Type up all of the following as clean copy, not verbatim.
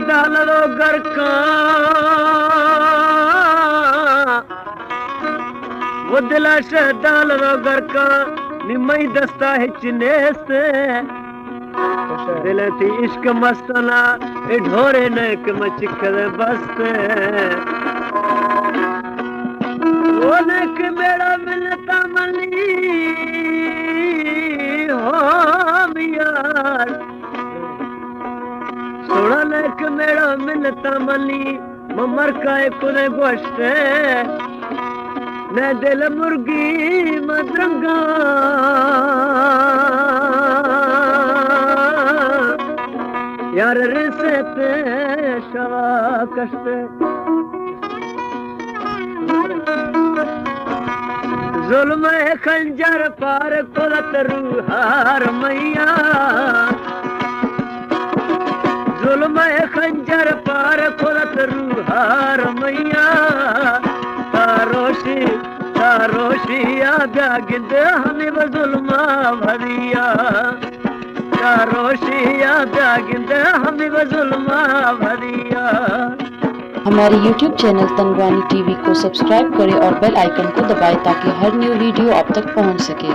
डालो घर का वो दिलाश डालो घर का निमई दस्ता है चिने से दिल थी इश्क मस्तना ए ढोरे ने के मचिकल बसते वो ने के मेरा मिलता मली हो यार सोना ने के मेरा मिलता मली ममर का कुने गोश्त ने दिल मुर्गी मदरंगा यार रिसते शवा कष्ट जुल्म खंजर पार कुलत रूहार मैया जुल्म खंजर पार कुलत रूहार मैया तारोशी आगा गिंद हमें जुल्मा भरिया तारोशी आगा गिंद हमें जुल्मा भरिया। हमारे YouTube चैनल तनवानी टीवी को सब्सक्राइब करें और बेल आइकन को दबाएं ताकि हर न्यू वीडियो आप तक पहुंच सके।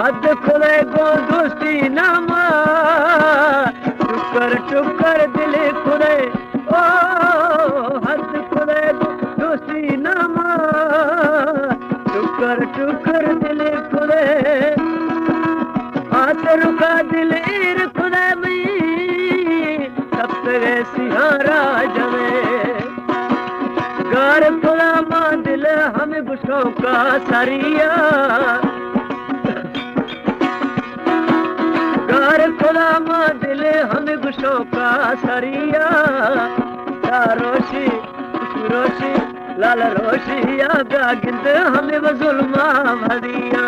हद खुले गो दोस्ती नामा टुकर टुकर दिल खुले ओ हद खुले गो दोस्ती नामा टुकर टुकर दिल खुले हाथ रुका दिल ईर खुले मई तब तेरे सिहारा जमे गार खुला मां दिल हमें गुस्सों का सरिया खुदा मां दिल हमें गुस्सों का सरिया तारोशी रोशी लाल रोशी आगा गिंद हमें जुल्मा भरिया।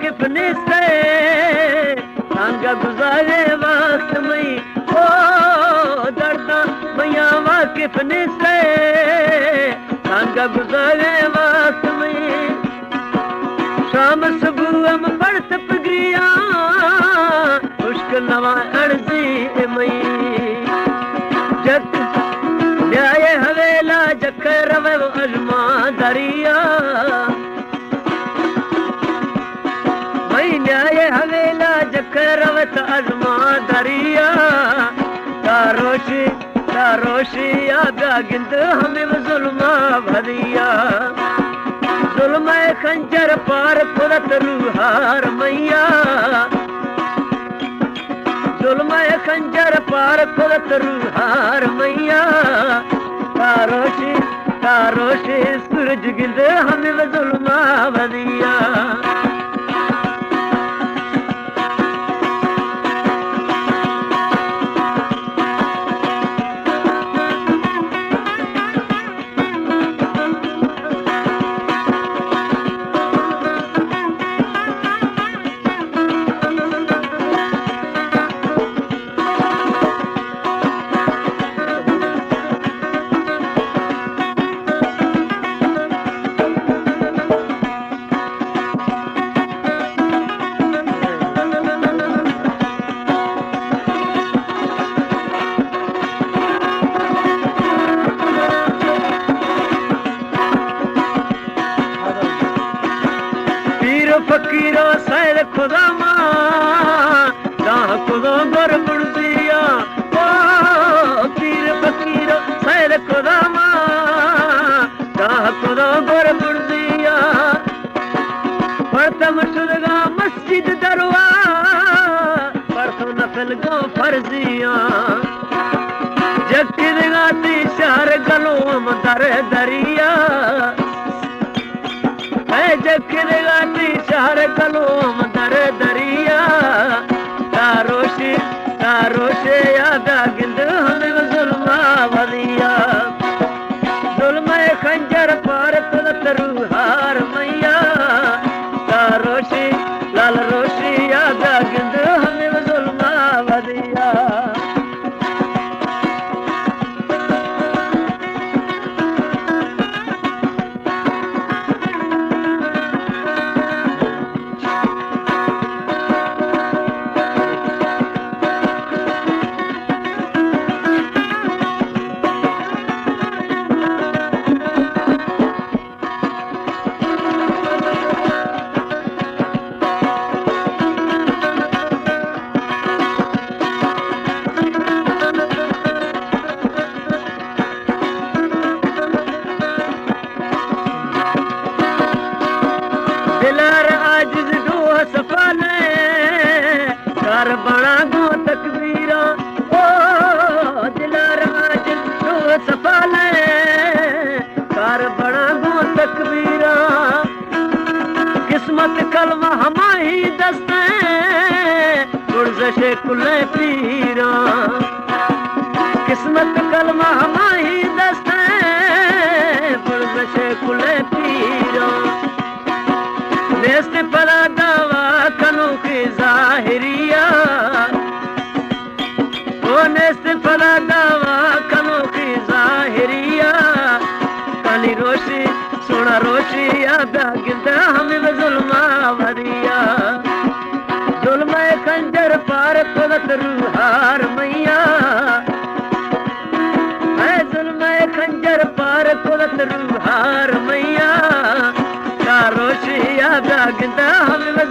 कितने से सांगा गुजारे वक्त में ओ दर्दा मैया कितने से सांगा गुजारे वक्त में शाम सुबह हम बढ़त पगरिया मुश्किल नवा अर्जी मई जग न्याय हवेला जकर रवे अजमा दरिया न्याय हवेला जकरवत अजमा दरिया तारोशी आगा गिंद हमें जुल्मा भरिया जुल्म खंजर पार खुलत रूहार मैया जुल्म खंजर पार खुलत रूहार मैया तारोशी सूरज गिंद हमें जुल्मा भरिया। मर्जियां जग गाती शहर गलोम दर दरिया है जग गाती शहर गलोम दर दरिया तारोशे यादा गिंद हमें जुल्मा वलिया जुल्म खंजर पार कुदतरू हार मैया तारोशी लाल रोशी यादा गिंद हमें जुल्मा वलिया दिलार आजिज डूह सफाले कर बड़ा गो तकबीरा ओ दिलार आजिज डूह सफाले कर बड़ा गो तकबीरा किस्मत कलमा हमाही दस्ते गुर्जशे कुले पीरा किस्मत कलमा हमाही दस्ते गुर्जशे कुले पीरा नेस्त पला दावा कनो की जाहिरिया ओ नेस्त पला दावा कनो की जाहिरिया काली रोशी सोना रोशी यादा गिंदा हमें जुल्मा वरिया जुल्म खंजर पार कुदत रूहार मैया है जुल्म खंजर पार कुदत रूहार मैया रोशी यादा गिंदा हमें